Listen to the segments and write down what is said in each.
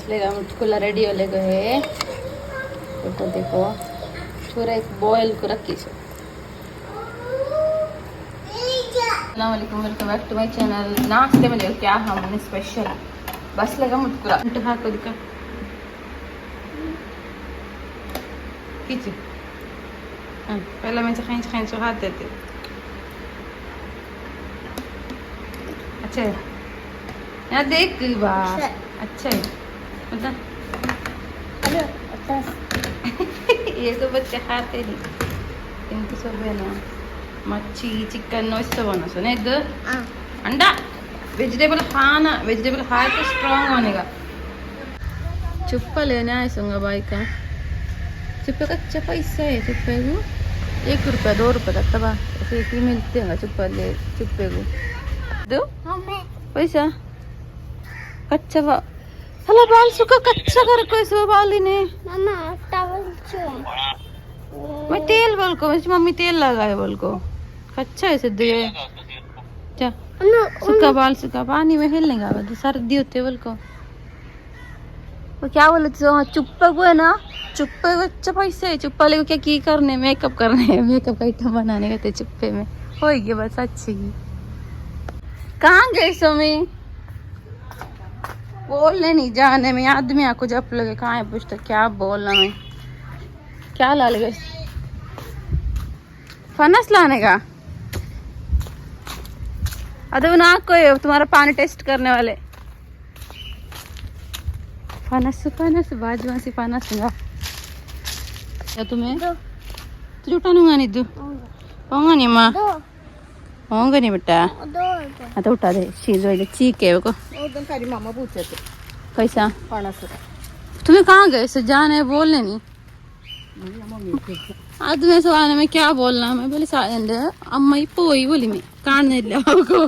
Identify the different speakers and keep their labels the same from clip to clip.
Speaker 1: लेगा मुझको रेडी हो लेगा है देखो पूरा एक बॉयल को रखी छे। अस्सलाम वालेकुम, welcome back to my channel. नाश्ते में देखो क्या हमने स्पेशल बस लगा मुझको इंतहा को दिखा किची पहले मैं खाई हाथ देते अच्छा है यहाँ देख बा अच्छा है बता ये तो बच्चे खाते नहीं इनको सब है ना मच्छी चिकन इष्ट बनो ना इधर अंडा वेजिटेबल खाना वेजिटेबल खाए तो स्ट्रॉन्ग होने का। चुप्पा लेने आए सूंगा भाई का चुप्पे का अच्छा पैसा है चुप्पे को 1 रुपया 2 रुपये का तबा ऐसे ही मिलते हैं चुप्पा ले चुप्पे को दो पैसा कच्चा बा हला बाल सुखा कच्चा कर कोई सो बाल ही नहीं मामा टॉवल छो मैं तेल बोल को मम्मी तेल लगाए बोल को कच्चा है सिद्धू ये क्या सुखा बाल सुखा पानी में हिलने का सर्दी होते बोल को वो क्या बोले तो चुप्पा को है ना चुप्पे को अच्छा पैसा है चुप्पा ले को क्या की करने मेकअप करने मेकअप का आइटम बनाने का चुप्पे में होगी बस अच्छी की कहाँ गए सोमी बोलने नहीं जाने में आदमी आपको जब लगे कहाँ है पूछते क्या बोलना मैं क्या ला लगे फनस लाने का अरे ना कोई तुम्हारा पानी टेस्ट करने वाले फनस बाजू फनस या तुम्हें तो जुटानूंगा नहीं तू होगा नहीं माँ होगा नहीं बेटा तो उठा दे चीज चीक है को
Speaker 2: मामा पूछे थे
Speaker 1: कैसा
Speaker 2: फनस
Speaker 1: तुम्हें कहाँ गए सो जाने बोलने नहीं आज मैं सवाल में क्या बोलना मैं बोले अम्मा ही पोई बोली मैं काटने को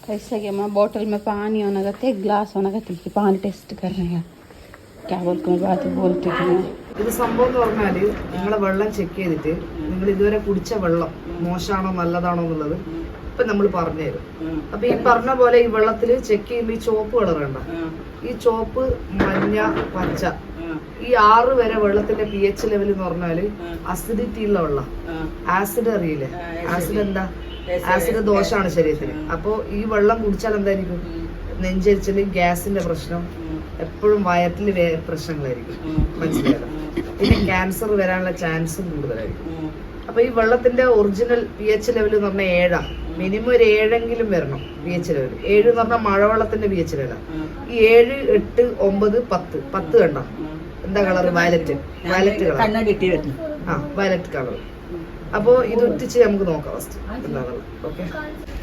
Speaker 1: कैसा कि अम्मा बॉटल में पानी होना कहते ग्लास होना कहते पानी टेस्ट करने का क्या बोलते मैं बात बोलती थी
Speaker 2: ഇത് സംഭവം എന്ന് പറഞ്ഞാൽ നിങ്ങളെ വെള്ളം ചെക്ക് ചെയ്തിട്ട് നിങ്ങൾ ഇതുവരെ കുടിച്ച വെള്ളം മോശമാണോ നല്ലതാണോ എന്നുള്ളത് ഇപ്പം നമ്മൾ പറഞ്ഞു തരും. അപ്പൊ ഈ പറഞ്ഞ പോലെ ഈ വെള്ളത്തിൽ ചെക്ക് ചെയ്യുമ്പോൾ ഈ ചുവപ്പ് കളർ വേണ്ട ഈ ചുവപ്പ് മഞ്ഞ പച്ച ഈ 6 വരെ വെള്ളത്തിന്റെ pH ലെവൽ എന്ന് പറഞ്ഞാല് അസിഡിറ്റി ഉള്ള വെള്ളം ആസിഡ് അറിയില്ലേ ആസിഡ് എന്താ ആസിഡ് ദോഷമാണ് ശരീരത്തിന്. അപ്പോൾ ഈ വെള്ളം കുടിച്ചാൽ എന്തായിരിക്കും നെഞ്ചരിച്ചില് ഗ്യാസിന്റെ പ്രശ്നം എപ്പോഴും വയറ്റിൽ പ്രശ്നങ്ങളായിരിക്കും മനസ്സിലായോ. പിന്നെ ക്യാൻസർ വരാനുള്ള ചാൻസും കൂടുതലായിരിക്കും. അപ്പൊ ഈ വെള്ളത്തിന്റെ ഒറിജിനൽ pH ലെവൽ എന്ന് പറഞ്ഞാൽ 7 മിനിമം ഒരു 7 വരണം pH ലെവൽ. 7 എന്ന് പറഞ്ഞാൽ മഴവെള്ളത്തിന്റെ pH ലെവലാണ്. ഈ 7, 8, 9, 10 കണ്ട എന്താ colour violet colour violet colour. അപ്പോൾ ഇത് ഉറ്റിച്ച് നമുക്ക് നോക്കാം ഫസ്റ്റ് എന്താണുള്ളത്. ഓക്കെ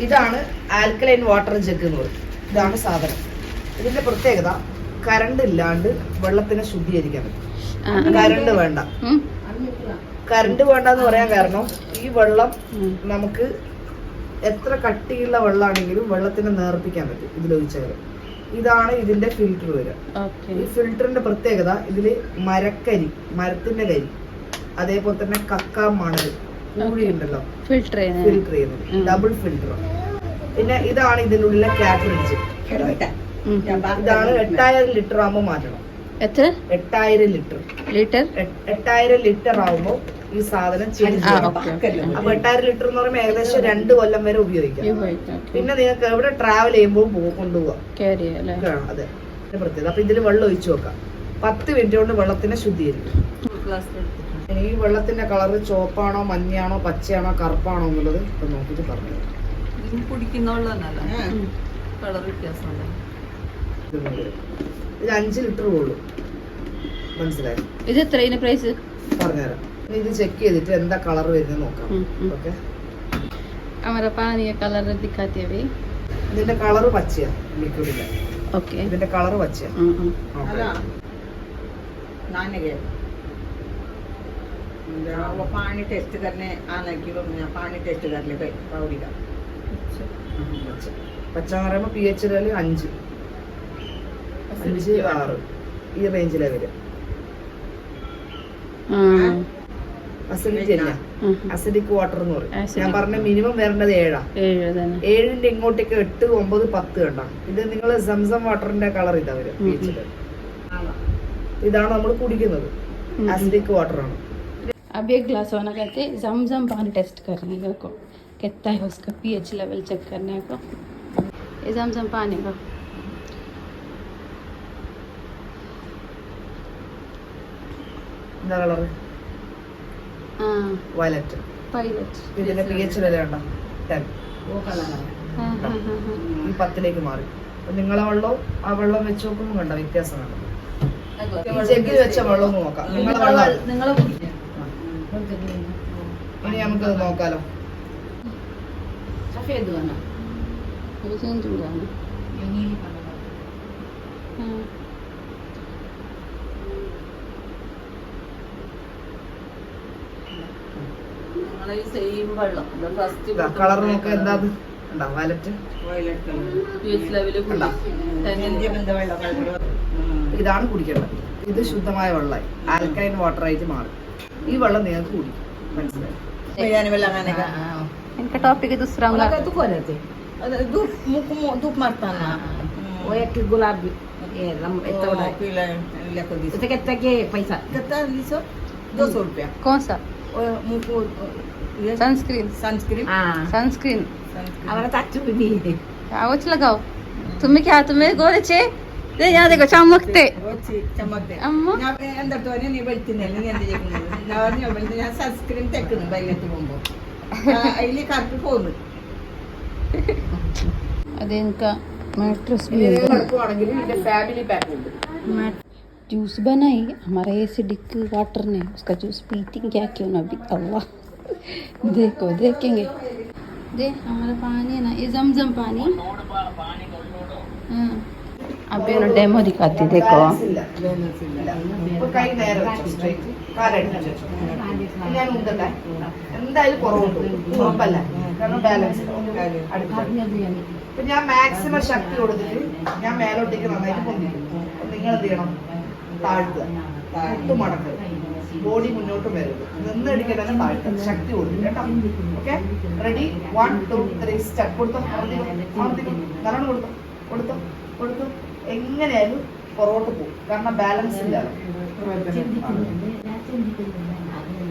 Speaker 2: ഇതാണ് ആൽക്കലൈൻ വാട്ടർ ജഗ് എന്ന് പറയും. ഇതാണ് സാധനം. ഇതിന്റെ പ്രത്യേകത കറണ്ട് ഇല്ലാണ്ട് വെള്ളത്തിനെ ശുദ്ധീകരിക്കാൻ പറ്റും. കറണ്ട് വേണ്ട എന്ന് പറയാൻ കാരണം ഈ വെള്ളം നമുക്ക് എത്ര കട്ടിയുള്ള വെള്ളമാണെങ്കിലും വെള്ളത്തിനെ നേർപ്പിക്കാൻ പറ്റും ഇതിലൊഴിച്ചാൽ. ഇതാണ് ഇതിന്റെ ഫിൽറ്റർ വരിക. ഈ ഫിൽറ്ററിന്റെ പ്രത്യേകത ഇതില് മരത്തിന്റെ കരി അതേപോലെ തന്നെ കക്ക മണൽ കൂടി ഉണ്ടല്ലോ ഫിൽറ്റർ ചെയ്യുന്നത് ഡബിൾ ഫിൽറ്റർ. പിന്നെ ഇതാണ് ഇതിനുള്ള കാറ്ററിഡ്ജ്. ഇതാണ് 8000 ലിറ്റർ ആകുമ്പോൾ മാറ്റണം. 8000 ലിറ്റർ ആവുമ്പോ ഈ സാധനം ചേഞ്ച് ചെയ്യണം. അപ്പൊ 8000 ലിറ്റർ എന്ന് പറയുമ്പോൾ ഏകദേശം 2 കൊല്ലം വരെ ഉപയോഗിക്കാം. പിന്നെ നിങ്ങൾക്ക് എവിടെ ട്രാവൽ ചെയ്യുമ്പോൾ കൊണ്ടുപോകാം. അതെ പ്രത്യേകത. അപ്പൊ ഇതിൽ വെള്ളം ഒഴിച്ചു വെക്കാം. 10 മിനിറ്റ് കൊണ്ട് വെള്ളത്തിനെ ശുദ്ധീകരിക്കും. ഈ വെള്ളത്തിന്റെ കളർ ചുവപ്പാണോ മഞ്ഞയാണോ പച്ചയാണോ കറുപ്പാണോ എന്നുള്ളത് ഇപ്പൊ നോക്കിട്ട് പറഞ്ഞു.
Speaker 1: കുടിക്കുന്ന കളർ വ്യത്യാസം
Speaker 2: ഇത് 5 ലിറ്റർ ഉള്ളൂ. മനസ്സിലായി.
Speaker 1: ഇത് എത്ര പ്രൈസ്
Speaker 2: പറഞ്ഞുതരാം. ഇത് ചെക്ക് ചെയ്തിട്ട് എന്താ കളർ വരുന്നത് നോക്കാം. ഓക്കെ
Speaker 1: ഇതിന്റെ
Speaker 2: കളർ പച്ചയാ ലിക്വിഡിന്റെ.
Speaker 1: ഓക്കെ
Speaker 2: ഇതിന്റെ കളർ പച്ചയാ.
Speaker 3: पानी टेस्ट करने आना कि पानी टेस्ट कर ले भाई पाउडी का
Speaker 2: പച്ച എന്ന് പറയുമ്പോൾ pH ലെവൽ 5, 6 ഈ റേഞ്ചിലാണ് വരിക. അസിഡിറ്റി അല്ല, അസിഡിക് വാട്ടർ എന്ന് പറയും.
Speaker 1: Acidic.
Speaker 2: ഞാൻ പറഞ്ഞ മിനിമം വരേണ്ടത് 7
Speaker 1: 7 തന്നെ.
Speaker 2: 7ന്റെ ഇങ്ങോട്ടേക്ക് 8, 9, 10 കണ്ട. ഇത് നിങ്ങൾ സംസം വാട്ടറിന്റെ കളർ ഇതാ വരും. ഇതാണ് നമ്മൾ കുടിക്കുന്നത്, ആസിഡിക് വാട്ടർ ആണ്.
Speaker 1: अब एक ग्लास होना कहते जमजम पानी टेस्ट करने को, कितना है उसका पीएच लेवल चेक करने को. ये जमजम पानी का
Speaker 2: എന്താ കളർ? വയലറ്റ്.
Speaker 1: पायलट.
Speaker 2: ഇതിന്റെ pH ലെവൽ കണ്ടോ? 10.
Speaker 1: हाँ हाँ हाँ हाँ.
Speaker 2: ഈ 10ലേക്ക് മാറി. അപ്പൊ നിങ്ങളെ വെള്ളവും ആ വെള്ളം വെച്ച് നോക്കുമ്പോൾ കണ്ടോ വ്യത്യാസം കണ്ടോ? ഈ ജഗ്ഗിൽ വെച്ച വെള്ളം നോക്കാം. നിങ്ങളെ വെള്ളം ഇനി നമുക്ക് നോക്കാലോ.
Speaker 1: ये चेंज हो जाना. हाँ.
Speaker 3: സെയിം വെള്ളം ഫസ്റ്റ്
Speaker 2: കളർ നോക്കാം. എന്താ ഉണ്ടോ? വയലറ്റ്. ഇതാണ് കുടിക്കേണ്ടത്. ഇത് ശുദ്ധമായ വെള്ളമായി ആൽക്കലൈൻ വാട്ടർ ആയിട്ട് മാറും. ഈ വെള്ളം നിങ്ങൾക്ക് കുടിക്കും. മനസ്സിലായി?
Speaker 1: इनका टॉपिक है दूसरा होगा.
Speaker 3: धूप मारता ना
Speaker 4: वो एक गुलाबी ये इसे कितना के पैसा
Speaker 3: कितना 200 रुपया.
Speaker 1: कौन सा?
Speaker 3: मुझको
Speaker 1: सनस्क्रीन.
Speaker 3: सनस्क्रीन
Speaker 4: हाँ
Speaker 1: सनस्क्रीन
Speaker 4: हमारा चाचू भी नहीं
Speaker 1: कागज लगाओ. तुम्हें क्या, तुम्हें गोरे छे दे यहाँ देखो चमकते.
Speaker 3: ചമ്മത്തെ
Speaker 1: അമ്മ.
Speaker 3: ഞാൻ എന്താ നീ വെളുത്തുന്നില്ല, നീ എന്താ ചെയ്യുന്നത്? ഞാൻ സൺസ്ക്രീൻ തെക്കുന്നു വൈകിട്ട് പോകുമ്പോ അതില് കറക്റ്റ് പോകുന്നു.
Speaker 1: अरे इनका मैट्रेस भी है.
Speaker 2: എടുക്കുവാണെങ്കിൽ ഇതിന്റെ ഫാമിലി പാക്ക് ഉണ്ട്.
Speaker 1: जूस बनाई हमारा एसिडिक वाटर ने, उसका जूस पीती क्या क्यों ना अभी. अल्लाह देखो देखेंगे. दे हमारा पानी है ना, ये जमजम पानी. हाँ. अभी ना डेमो दिखाती देखो.
Speaker 2: ബാലൻസ് ഇല്ല. ഇല്ല. ഇപ്പൊ കൈ നേരെ വെച്ചു സ്ട്രൈറ്റ്, കാലടിച്ച് വെച്ചു. ഞാൻ ഉണ്ടല്ലേ എന്തായാലും കുറവുണ്ട്, ഉറപ്പല്ല. കാരണം ബാലൻസ് ഇപ്പൊ ഞാൻ മാക്സിമം ശക്തി കൊടുത്തിട്ട് ഞാൻ മേലോട്ടേക്ക് നന്നായിട്ട് പൊന്തിക്കും. അപ്പൊ നിങ്ങൾ എന്ത് ചെയ്യണം? താഴ്ത്തുക, മുട്ടുമടക്കുക, ബോഡി മുന്നോട്ട് വരും. നിന്നടിക്കാൻ തന്നെ താഴ്ത്തുക, ശക്തി കൊടുക്കും കേട്ടോ. Okay, ready? 1 2 3 സ്റ്റെപ്പ് കൊടുത്തോ. നല്ലോണം കൊടുത്തോ കൊടുത്തോ കൊടുത്തു. എങ്ങനെയായാലും പുറകോട്ട് പോകും, കാരണം ബാലൻസ് ഇല്ല.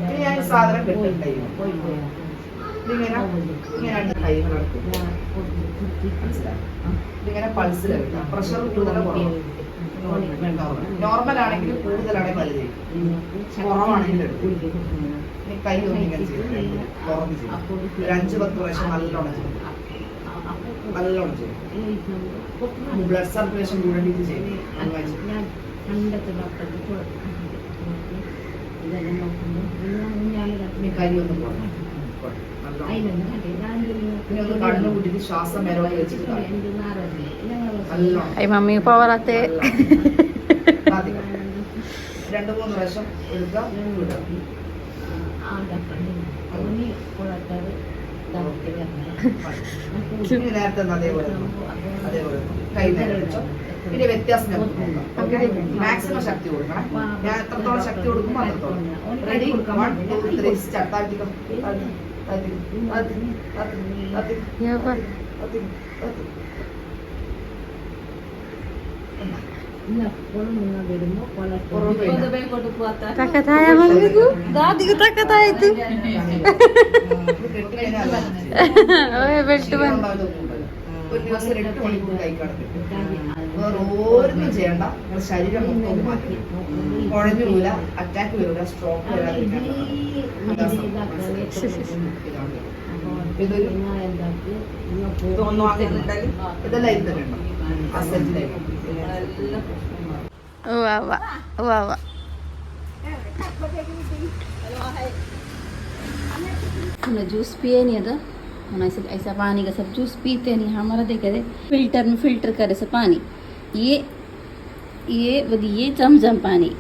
Speaker 2: ഇനി ഞാൻ ഈ സാധനം കെട്ടും കൈ ഇതിങ്ങനെ ഇങ്ങനെയാണ് കൈ നടക്കും. മനസ്സിലായി? ഇതിങ്ങനെ പൾസിൽ കിട്ടാം. പ്രഷർ കൂടുതൽ കുറവ്. നോർമൽ ആണെങ്കിൽ കൂടുതലാണെങ്കിൽ വലുത് കുറവാണെങ്കിൽ എടുക്കും. ഇനി കൈ ഒന്ന് ഇങ്ങനെ ചെയ്യും, തുറന്ന് ചെയ്യും. ഒരു 5-10 പ്രാവശ്യം നല്ലോണം ചെയ്യും. നല്ലോണം ചെയ്യും. ബ്ലഡ് സർക്കുലേഷൻ കൂടേണ്ടിട്ട് ചെയ്യും.
Speaker 4: ഞാൻ പണ്ടത്തെ ഡോക്ടർക്ക് ഇതെല്ലാം നോക്കുമ്പോൾ
Speaker 2: ഇനി കൈ ഒന്ന് പോകണം. ഇനി ഒന്ന് കണ്ണു കൂട്ടിട്ട് ശ്വാസം മേലോട്ട് വെച്ചിട്ട് നല്ലോണം
Speaker 1: आई मम्मी को पावर आते.
Speaker 2: 2-3 പ്രാവശ്യം എടുക്കുക, വിടുക. ഇനി നേരത്തെ അതേപോലെ അതേപോലെ കൈ നേരെ വെച്ചോ. പിന്നെ വ്യത്യാസം നമുക്ക് നോക്കാം. ഓക്കെ, മാക്സിമം ശക്തി കൊടുക്കണം. ഞാൻ എത്രത്തോളം ശക്തി കൊടുക്കുമ്പോൾ അത്രത്തോളം. റെഡി? 1 2 3 സ്റ്റാർട്ട്. താഴ്ത്തിക്കോ,
Speaker 1: ये पर ताकत आया मम्मी को, दादी को ताकत आई थी. ओए बेल्ट बन.
Speaker 2: ഒരു ദിവസം 8 മണിക്കൂർ കൈ കടന്നിട്ട് വേറെ ഓരോന്നും ചെയ്യണ്ട. നിങ്ങളുടെ ശരീരം മൊത്തം മാറ്റി കുഴഞ്ഞുകൂല, അറ്റാക്ക് വരില്ല, സ്ട്രോക്ക് വരാതിരിക്കാൻ. ഇതൊരു ഇതെല്ലാം ഇത് തന്നെ ഉണ്ടോ? അസറ്റിലേക്ക്
Speaker 1: वाह वाह वाह वाह. हमने जूस पिए नहीं था, हम ऐसा पानी का सब जूस पीते नहीं. हमारा देखे थे फिल्टर में फिल्टर करे से पानी. ये जमजम पानी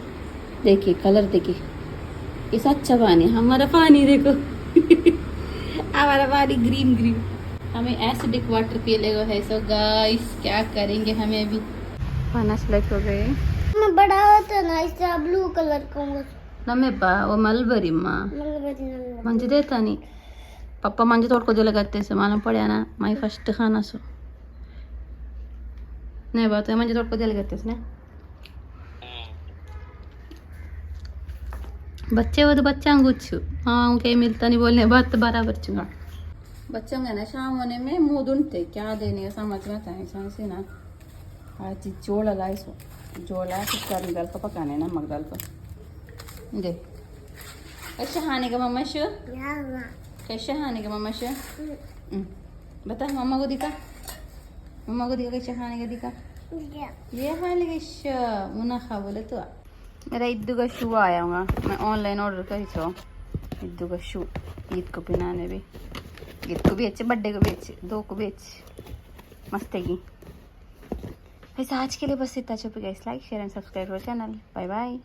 Speaker 1: देखिए, कलर देखिए, ये अच्छा पानी. हमारा पानी देखो हमारा पानी ग्रीन ग्रीन. हमें एसिडिक वाटर पी लेगा है. सो गाइस क्या करेंगे, हमें अभी पाना सेलेक्ट हो गए.
Speaker 5: मैं बड़ा होता ना इसका ब्लू कलर का
Speaker 1: नम्मेप्पा वो मलबरी माँ मंजे देता नहीं पप्पा मंजे तोड़ को दिला करते से मालूम पड़ा ना माई फर्स्ट खाना सो नहीं बात है मंजे तोड़ को दिला करते से ना बच्चे वो तो बच्चा गुच्छू हाँ उनके मिलता नहीं बोलने बात तो बराबर चुका बच्चों का ना शाम होने में मुँह ढूंढते क्या देने का समझ में आता है इंसान से ना आज जोड़ा लाए सो जोड़ा कुकर में डाल कर पकाने नमक डाल कर दे कैसे खाने का मम्मा शो कैसे खाने का मम्मा शो बता मम्मा को दिखा कैसे खाने का दिखा ये खाने का शो मुना खा बोले तो मेरा इद्दू का शू आया होगा मैं ऑनलाइन ऑर्डर करी सो इद्दू का शू ईद को पहनाने भी ईद को भी अच्छे बर्थडे को भी अच्छे दो को भी अच्छे मस्त है की वैसे आज के लिए बस इतना चुप गया like share and subscribe channel bye bye